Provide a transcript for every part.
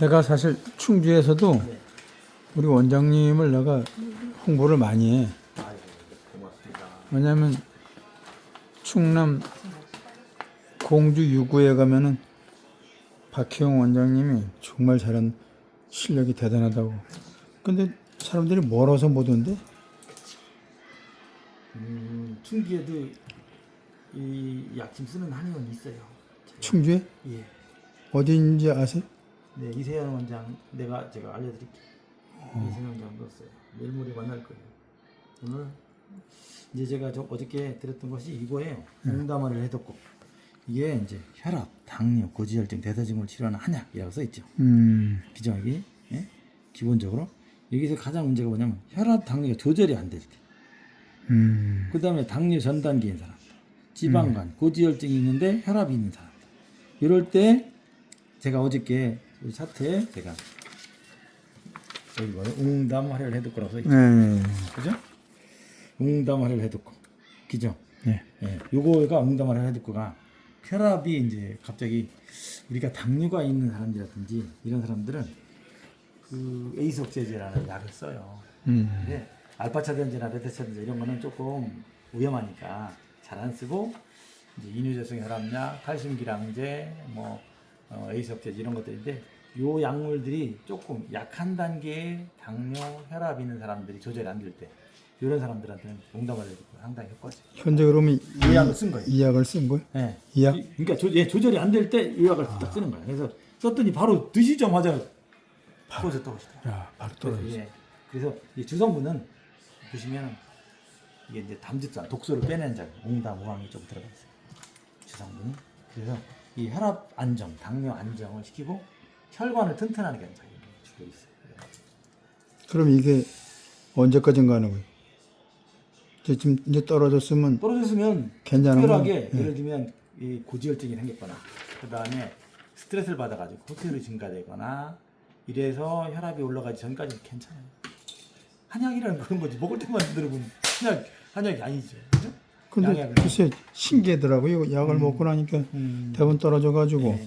내가 사실 충주에서도 네. 우리 원장님을 내가 홍보를 많이 해. 아이고, 고맙습니다. 왜냐면 충남 공주 유구에 가면은 박희영 원장님이 정말 잘한 실력이 대단하다고. 근데 사람들이 멀어서 못 온대. 충주에도 이 약침 쓰는 한의원이 있어요. 충주에? 예. 어디인지 아세요? 네, 이세현 원장 제가 알려드릴게요. 이세현 원장 넣었어요. 내일 모레 만날 거예요. 오늘 이제 제가 어저께 드렸던 것이 이거예요. 웅다마를 해독고 이게 이제 혈압, 당뇨, 고지혈증, 대사증후를 치료하는 한약이라고 써 있죠. 그죠 여기? 예? 기본적으로 여기서 가장 문제가 뭐냐면 혈압, 당뇨가 조절이 안 될 때. 그 다음에 당뇨 전 단계인 사람, 지방간, 고지혈증이 있는데 혈압이 있는 사람. 이럴 때 제가 어저께 우리 차트에 제가 여기 뭐요? 웅담 활혈 해독고라고 써있죠. 네. 그죠? 웅담 활혈 해독고. 그죠? 네. 예. 요거가 웅담 활혈 해독고가 혈압이 이제 갑자기 우리가 당뇨가 있는 사람들이라든지 이런 사람들은 그 에이석제제라는 약을 써요. 근데 알파차전제나 베타차전제 이런 거는 조금 위험하니까 잘 안 쓰고 이제 이뇨제성 혈압약, 칼슘 기량제, 에이석제제 이런 것들인데 요 약물들이 조금 약한 단계의 당뇨, 혈압 있는 사람들이 조절이 안 될 때 이런 사람들한테는 웅담을 해주고 상당히 효과죠. 현재 그러면 이 약을 쓴 거예요. 이 약을 쓴 거예요? 네. 이 약? 그러니까 조절이 안 될 때 이 약을 딱 쓰는 거예요. 그래서 썼더니 바로 드시자마자 떨어져 떨어지더라고요. 야, 바로 떨어졌어. 예. 그래서 이 주성분은 보시면 이게 이제 담즙산 독소를 빼내는 작용, 웅담, 우황이 좀 들어가 있어요. 주성분이. 그래서 이 혈압 안정, 당뇨 안정을 시키고 혈관을 튼튼하게 하는 작용이 주로 있어요. 그럼 이게 언제까지인가 하는 거예요? 이제 떨어졌으면 떨어졌으면 괜찮은 특별하게 거예요? 예를 들면 이 고지혈증이 생겼거나 그 다음에 스트레스를 받아가지고 코르티졸이 증가되거나 이래서 혈압이 올라가기 전까지는 괜찮아요. 한약이라는 그런 거지. 먹을 때만 들어보면 한약이 아니죠. 그죠? 근데 양약은. 글쎄 신기하더라고요. 약을 먹고 나니까 대부분 떨어져가지고.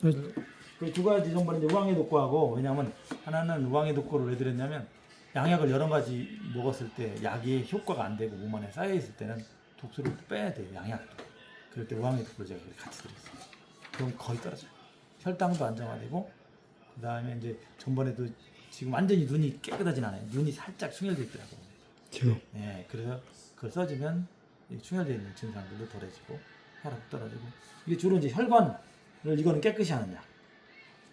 그 두 가지 정보는 이제 우황의 독고하고 왜냐하면 하나는 우황의 독고를 왜 드렸냐면 양약을 여러 가지 먹었을 때 약이 효과가 안 되고 몸 안에 쌓여 있을 때는 독소를 빼야 돼요. 양약도. 그럴 때 우황의 독고를 제가 같이 드렸어요. 그럼 거의 떨어져요. 혈당도 안정화되고 그 다음에 이제 전번에도 지금 완전히 눈이 깨끗하진 않아요. 눈이 살짝 충혈돼 있더라고요. 지금 예, 그래서 그걸 써주면 이 충혈되어 있는 증상들도 덜해지고 혈압 떨어지고 이게 주로 이제 혈관을 이거는 깨끗이 하는 약.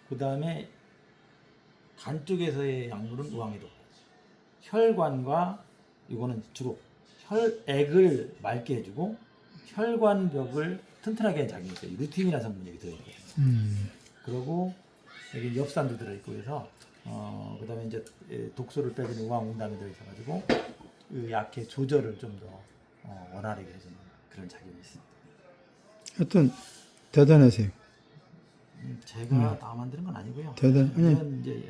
그 다음에 간 쪽에서의 약물은 우황의 독고. 혈관과 이거는 주로 혈액을 맑게 해주고 혈관벽을 튼튼하게 하는 작용이 있어요. 루틴이라는 성분이 여기 들어있거든요. 그리고 여기 엽산도 들어있고 그래서 그 다음에 이제 독소를 빼주는 우황 웅담이 들어있어가지고 그 약의 조절을 좀 더 원활하게 해주는 그런 작용이 있습니다. 하여튼 대단하세요. 제가 다 만드는 건 아니고요. 아니. 이건 이제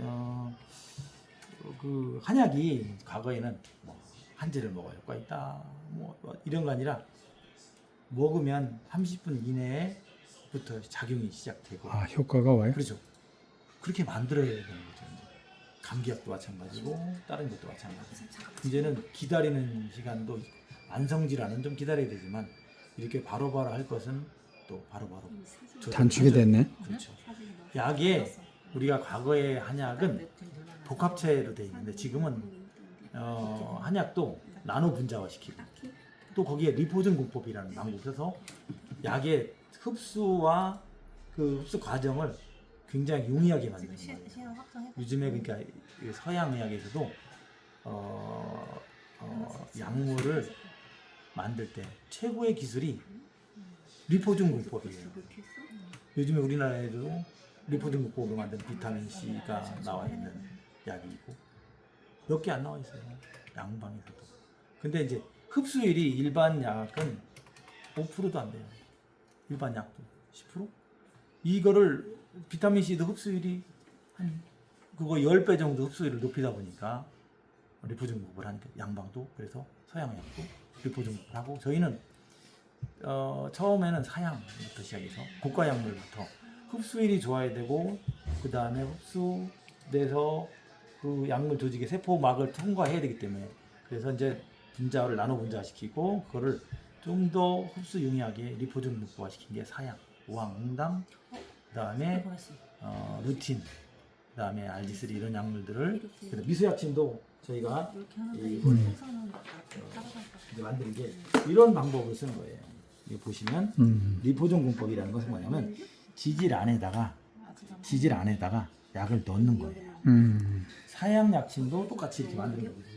그 한약이 과거에는 뭐 한제를 먹어야 효과 있다 뭐 이런 거 아니라 먹으면 30분 이내부터 작용이 시작되고 아 효과가 와요? 그렇죠. 그렇게 만들어야 되는 거죠. 이제. 감기약도 마찬가지고 다른 것도 마찬가지고 이제는 기다리는 시간도 안성질환은 좀 기다려야 되지만 이렇게 바로바로 할 것은 또 바로바로 단축이 됐네. 그렇죠. 약에 우리가 과거의 한약은 복합체로 되어 있는데 지금은 한약도 나노 분자화 시키고 또 거기에 리포즌 공법이라는 방법을 써서 약의 흡수와 그 흡수 과정을 굉장히 용이하게 만드는 거예요. 요즘에 그러니까 서양 의학에서도 약물을 만들 때 최고의 기술이 리포준 공법이에요. 요즘에 우리나라에도 리포준 공법으로 만든 비타민 C가 나와 있는 약이 있고 몇 개 안 나와 있어요. 양방에서도. 근데 이제 흡수율이 일반 약은 5%도 안 돼요. 일반 약도 10%? 이거를 비타민 C도 흡수율이 한 그거 10배 정도 흡수율을 높이다 보니까 리포준 공법을 하니까 양방도 그래서 서양 약도 리포준 공법을 하고 저희는 처음에는 사양부터 시작해서 고가 약물부터 흡수율이 좋아야 되고 그 다음에 흡수돼서 그 약물 조직의 세포막을 통과해야 되기 때문에 그래서 이제 분자를 나노 분자시키고 그거를 좀 더 흡수 용이하게 리포존 분포화 시킨 게 사양, 우황, 응당, 그 다음에 루틴, 그 다음에 RG3 이런 약물들을 미수약침도 저희가 이제 만든 게 이런 방법을 쓰는 거예요. 여기 보시면 리포존 공법이라는 것은 뭐냐면 지질 안에다가 약을 넣는 거예요. 사양 약침도 똑같이 이렇게 만드는 거거든요.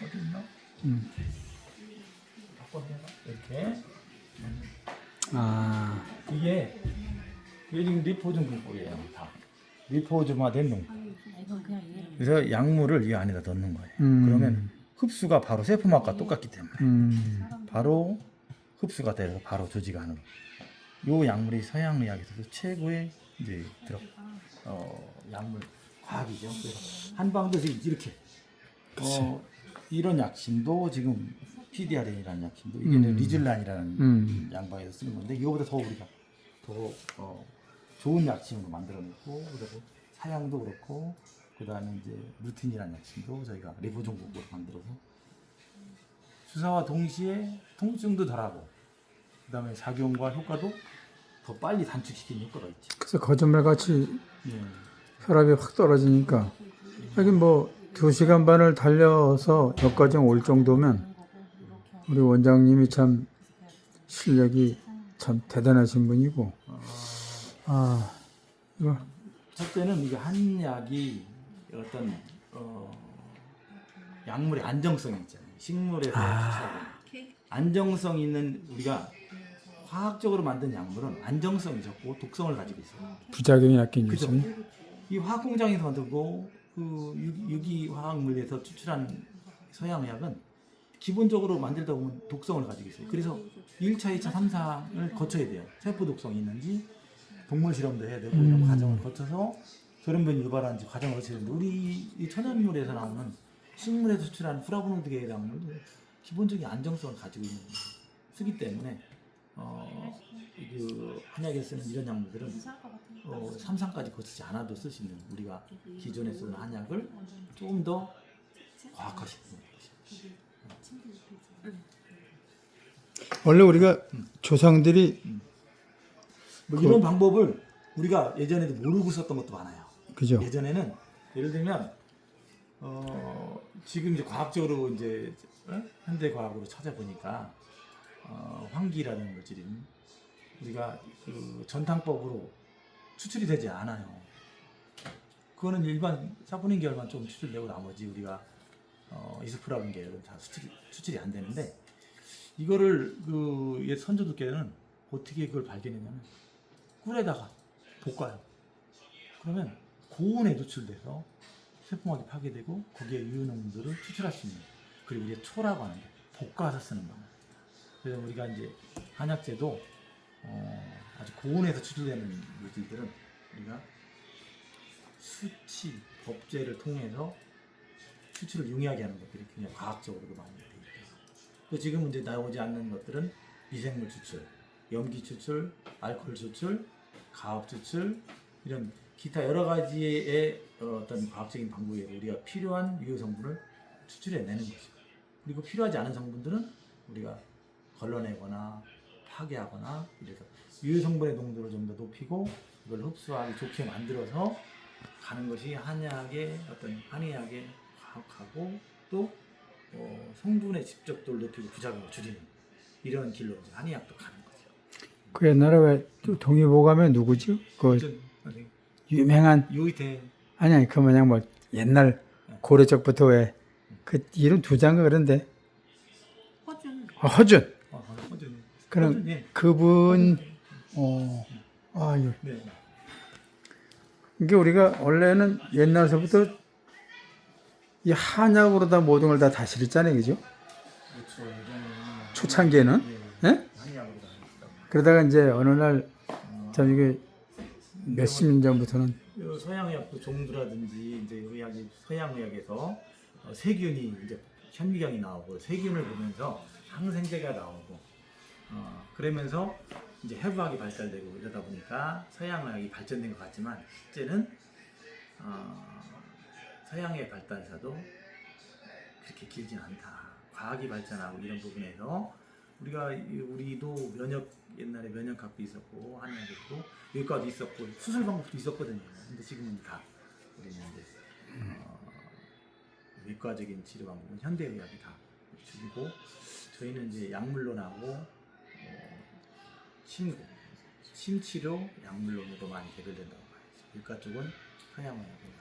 어디 있나? 이렇게 이게 지금 리포존 공법이에요. 다 리포존화된 용법. 그래서 약물을 이 안에다 넣는 거예요. 그러면 흡수가 바로 세포막과 똑같기 때문에 바로 흡수가 돼서 바로 조직 안으로. 요 약물이 서양의학에서도 최고의 이제 약물 과학이죠. 그래서 한방도 지금 이렇게 이런 약침도 지금 PDRN이라는 약침도 이게 리즐란이라는 양방에서 쓰는 건데 이거보다 더 우리가 더 좋은 약침으로 만들어냈고 그리고 사양도 그렇고 그 다음에 이제 루틴이라는 약침도 저희가 리포존 공법으로 만들어서 주사와 동시에 통증도 덜하고 그 다음에 작용과 효과도 더 빨리 단축시키는 효과가 있죠. 그래서 거짓말같이 혈압이 확 떨어지니까 하긴 뭐 2시간 반을 달려서 여기까지 올 정도면 우리 원장님이 참 실력이 참 대단하신 분이고 이거 첫째는 이게 한약이 어떤 약물의 안정성이 있잖아요. 식물에서 안정성 있는 우리가 화학적으로 만든 약물은 안정성이 적고 독성을 가지고 있어요. 부작용이 약간 그죠? 있죠. 이 화학 공장에서 만들고 그 유기 화학물에서 추출한 서양의학은 기본적으로 만들다 보면 독성을 가지고 있어요. 그래서 1차, 2차, 3차를 거쳐야 돼요. 세포 독성이 있는지 동물 실험도 해야 되고 이런 과정을 거쳐서 돌연변이 유발하는지 과정을 거쳐야 되는데 우리 이 천연물에서 나오는 식물에서 추출하는 플라보노이드 계열 약물도 기본적인 안정성을 가지고 있는 거예요. 쓰기 때문에 그 한약에 쓰는 이런 약물들은 3상까지 거치지 않아도 쓸 수 있는 우리가 기존에 쓰는 한약을 조금 더 과학화시키는 것이죠. 원래 우리가 조상들이 뭐 이런 방법을 우리가 예전에도 모르고 썼던 것도 많아요. 그죠? 예전에는 예를 들면 지금 이제 과학적으로 이제 현대 과학으로 찾아보니까 황기라는 물질이 우리가 그 전탕법으로 추출이 되지 않아요. 그거는 일반 사포닌 계열만 좀 추출되고 나머지 우리가 이소프라빈 계열은 다 추출이 안 되는데 이거를 그 선조들께는 어떻게 그걸 발견했냐면 꿀에다가 볶아요. 그러면 고온에 노출돼서 세포막이 파괴되고 거기에 유효농들을 추출할 수 있는 그리고 이제 초라고 하는 게 볶아서 쓰는 방법. 그래서 우리가 이제 한약재도 아주 고온에서 추출되는 물질들은 우리가 수치, 법제를 통해서 추출을 용이하게 하는 것들이 굉장히 과학적으로도 많이 되어 있고요. 또 지금 이제 나오지 않는 것들은 미생물 추출, 염기 추출, 알코올 추출, 가압 추출 이런 기타 여러 가지의 어떤 과학적인 방법에 우리가 필요한 유효 성분을 추출해내는 것이고 그리고 필요하지 않은 성분들은 우리가 걸러내거나 파괴하거나 이래서 유효 성분의 농도를 좀 더 높이고 이걸 흡수하기 좋게 만들어서 가는 것이 한약의 어떤 한의학의 과학하고 또 성분의 집적도를 높이고 부작용을 줄이는 이런 길로 이제 한의학도 가는 거죠. 그 옛날에 왜 동의보감에 누구지? 그 유명한 유의태 아니 그 뭐냐 뭐 옛날 고려적부터 왜 그 이름 두 장가 그런데 허준. 허준. 그럼 허준, 예. 그분 네. 이게 우리가 원래는 옛날서부터 이 한약으로 다 모든 걸 다 다스렸잖아요, 그죠? 그렇죠. 예전에는 초창기에는. 예? 한의학으로 다 그러다가 이제 어느 날 참 이게 몇십 년 전부터는 서양의학도 종두라든지 이제 의학이 서양의학에서 세균이 이제 현미경이 나오고 세균을 보면서 항생제가 나오고 그러면서 이제 해부학이 발달되고 이러다 보니까 서양의학이 발전된 것 같지만 실제는 서양의 발달사도 그렇게 길진 않다. 과학이 발전하고 이런 부분에서 우리도 옛날에 면역학도 있었고 한의학도 있고 외과도 있었고 수술 방법도 있었거든요. 근데 지금은 다 우리는 이제 외과적인 치료 방법은 현대의학이 다 주고 저희는 이제 약물론하고 침치료 약물론으로 많이 개별된다고 봐야죠. 외과 쪽은 서양의학으로